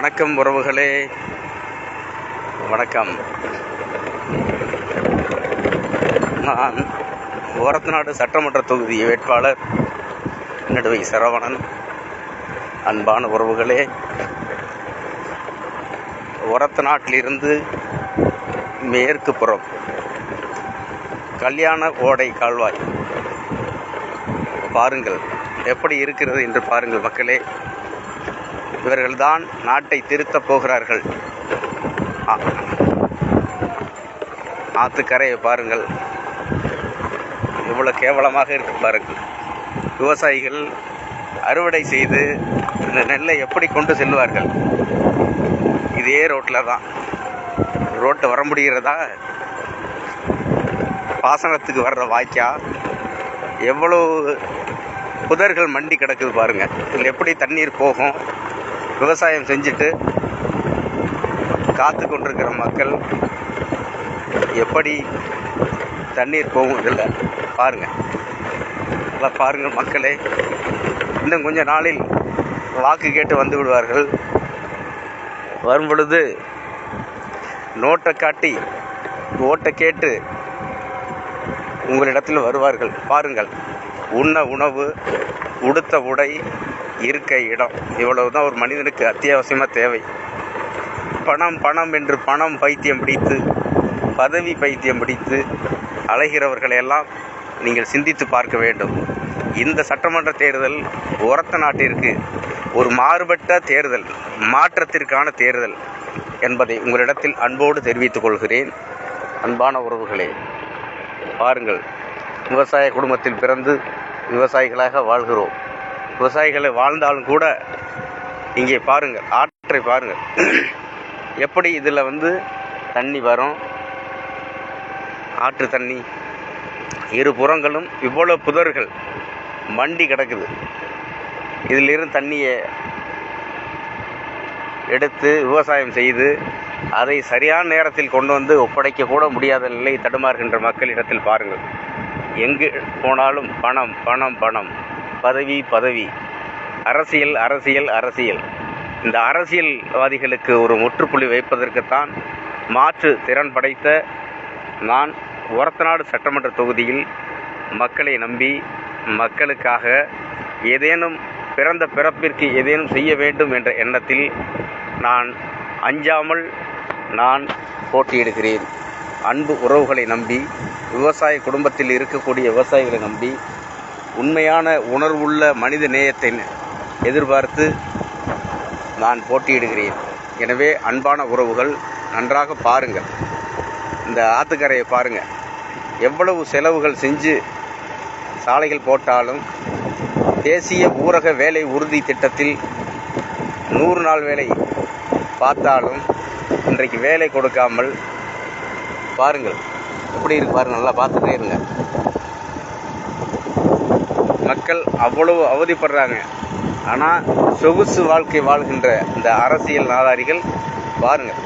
வணக்கம் உறவுகளே, வணக்கம். நான் ஓரத்தநாடு சட்டமன்ற தொகுதி வேட்பாளர் நடுவை சரவணன். அன்பான உறவுகளே, ஓரத்தநாட்டிலிருந்து மேற்கு புறம் கல்யாண ஓடை கால்வாய் பாருங்கள், எப்படி இருக்கிறது என்று பாருங்கள் மக்களே. இவர்கள்தான் நாட்டை திருத்தப் போகிறார்கள். ஆத்துக்கரையை பாருங்கள், இவ்வளோ கேவலமாக இருக்கு பாருங்கள். விவசாயிகள் அறுவடை செய்து இந்த நெல்லை எப்படி கொண்டு செல்வார்கள்? இதே ரோட்டில் தான். ரோட்டு வர முடிகிறதா? பாசனத்துக்கு வர்ற வாய்க்கா எவ்வளோ புதர்கள் மண்டி கிடக்குது பாருங்கள். இதில் எப்படி தண்ணீர் போகும்? விவசாயம் செஞ்சுட்டு காத்து கொண்டிருக்கிற மக்கள் எப்படி தண்ணீர் போகும்? இதில் பாருங்கள், நல்லா பாருங்கள் மக்களே. இன்னும் கொஞ்ச நாளில் வாக்கு கேட்டு வந்து விடுவார்கள். வரும் பொழுது நோட்டை காட்டி ஓட்டை கேட்டு உங்களிடத்தில் வருவார்கள். பாருங்கள், உண்ண உணவு, உடுத்த உடை, இருக்க இடம், இவ்வளவுதான் ஒரு மனிதனுக்கு அத்தியாவசியமாக தேவை. பணம் பணம் என்று பணம் பைத்தியம் பிடித்து, பதவி பைத்தியம் பிடித்து அலைகிறவர்களையெல்லாம் நீங்கள் சிந்தித்து பார்க்க வேண்டும். இந்த சட்டமன்ற தேர்தல் ஓரத்தநாட்டிற்கு ஒரு மாறுபட்ட தேர்தல், மாற்றத்திற்கான தேர்தல் என்பதை உங்களிடத்தில் அன்போடு தெரிவித்துக் கொள்கிறேன். அன்பான உறவுகளே, பாருங்கள், விவசாய குடும்பத்தில் பிறந்து விவசாயிகளாக வாழ்கிறோம். விவசாயிகளை வாழ்ந்தாலும் கூட இங்கே பாருங்கள், ஆற்றை பாருங்கள், எப்படி இதில் தண்ணி வரும். ஆற்று தண்ணி இரு புறங்களும் இவ்வளோ புதர்கள் மண்டி கிடக்குது. இதிலிருந்து தண்ணியை எடுத்து விவசாயம் செய்து அதை சரியான நேரத்தில் கொண்டு ஒப்படைக்க கூட முடியாத நிலை தடுமாறுகின்ற மக்களிடத்தில் பாருங்கள். எங்கு போனாலும் பணம் பணம் பணம், பதவி பதவி, அரசியல் அரசியல் அரசியல். இந்த அரசியல்வாதிகளுக்கு ஒரு முற்றுப்புள்ளி வைப்பதற்குத்தான் மாற்று திறன் படைத்த நான் ஓரத்தநாடு சட்டமன்ற தொகுதியில் மக்களை நம்பி, மக்களுக்காக ஏதேனும் பிறந்த பிறப்பிற்கு ஏதேனும் செய்ய வேண்டும் என்ற எண்ணத்தில் நான் அஞ்சாமல் நான் போட்டியிடுகிறேன். அன்பு உறவுகளை நம்பி, விவசாய குடும்பத்தில் இருக்கக்கூடிய விவசாயிகளை நம்பி, உண்மையான உணர்வுள்ள மனித நேயத்தை எதிர்பார்த்து நான் போட்டியிடுகிறேன். எனவே அன்பான உறவுகள், நன்றாக பாருங்கள், இந்த ஆத்துக்கரையை பாருங்கள். எவ்வளவு செலவுகள் செஞ்சு சாலைகள் போட்டாலும், தேசிய ஊரக வேலை உறுதி திட்டத்தில் 100 நாள் வேலை பார்த்தாலும் இன்றைக்கு வேலை கொடுக்காமல் பாருங்கள், எப்படி இருக்கு பாருங்கள். நல்லா பார்த்துட்டே இருங்க. மக்கள் அவ்வளவு அவதிப்படுறாங்க. ஆனால் சொகுசு வாழ்க்கை வாழ்கின்ற இந்த அரசியல் நாதாரிகள் பாருங்கள்,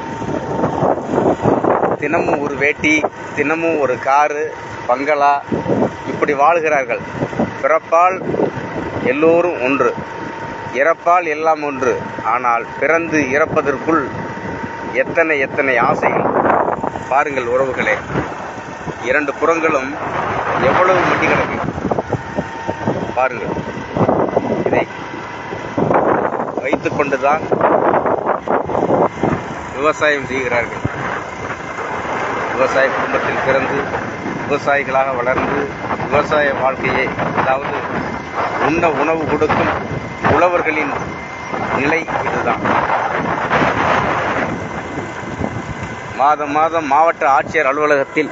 தினமும் ஒரு வேட்டி, தினமும் ஒரு காரு, பங்களா, இப்படி வாழ்கிறார்கள். பிறப்பால் எல்லோரும் ஒன்று, இறப்பால் எல்லாம் ஒன்று. ஆனால் பிறந்து இறப்பதற்குள் எத்தனை எத்தனை ஆசைகள் பாருங்கள் உறவுகளே. 2 புறங்களும் எவ்வளவு மண்டி கிடக்கு பாருங்கள். இதை வைத்துக் கொண்டுதான் விவசாயம் செய்கிறார்கள். விவசாய குடும்பத்தில் பிறந்து விவசாயிகளாக வளர்ந்து விவசாய வாழ்க்கையை, அதாவது உண்ண உணவு கொடுக்கும் உழவர்களின் நிலை இதுதான். மாதம் மாதம் மாவட்ட ஆட்சியர் அலுவலகத்தில்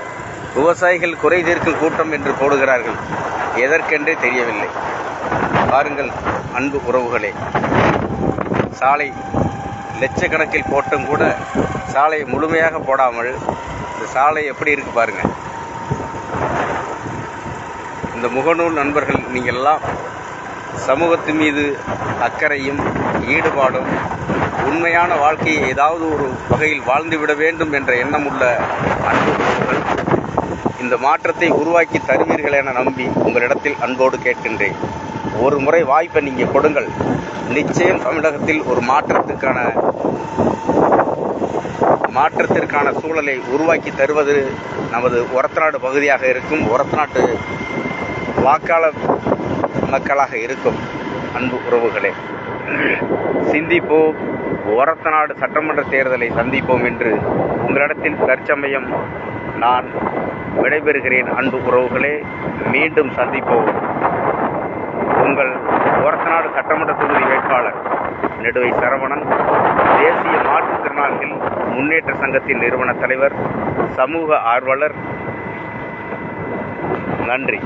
விவசாயிகள் குறை தீர்க்கும் கூட்டம் என்று போடுகிறார்கள். எதற்கென்றே தெரியவில்லை. பாருங்கள் அன்பு உறவுகளே, சாலை லட்சக்கணக்கில் போட்டும் கூட சாலையை முழுமையாக போடாமல் இந்த சாலை எப்படி இருக்கு பாருங்க. இந்த முகநூல் நண்பர்கள் நீங்கள் எல்லாம் சமூகத்தின் மீது அக்கறையும் ஈடுபாடும், உண்மையான வாழ்க்கையை ஏதாவது ஒரு வகையில் வாழ்ந்துவிட வேண்டும் என்ற எண்ணம் உள்ள அன்பு உறவுகள் இந்த மாற்றத்தை உருவாக்கி தருவீர்கள் என நம்பி உங்களிடத்தில் அன்போடு கேட்கின்றேன். ஒரு முறை வாய்ப்பை நீங்கள் கொடுங்கள். நிச்சயம் தமிழகத்தில் ஒரு மாற்றத்திற்கான சூழலை உருவாக்கி தருவது நமது ஒரத்தநாடு பகுதியாக இருக்கும், ஒரத்தநாட்டு வாக்காளர் மக்களாக இருக்கும். அன்பு உறவுகளே, சிந்திப்போம், ஒரத்தநாடு சட்டமன்ற தேர்தலை சந்திப்போம் என்று உங்களிடத்தில் தற்சமயம் நான் விடைபெறுகிறேன். அன்பு உறவுகளே, மீண்டும் சந்திப்போம். உங்கள் ஒரத்தநாடு சட்டமன்ற தொகுதி வேட்பாளர் நெடுவை சரவணன், தேசிய மாற்றுத்திறனாளிகள் முன்னேற்ற சங்கத்தின் நிறுவன தலைவர், சமூக ஆர்வலர். நன்றி.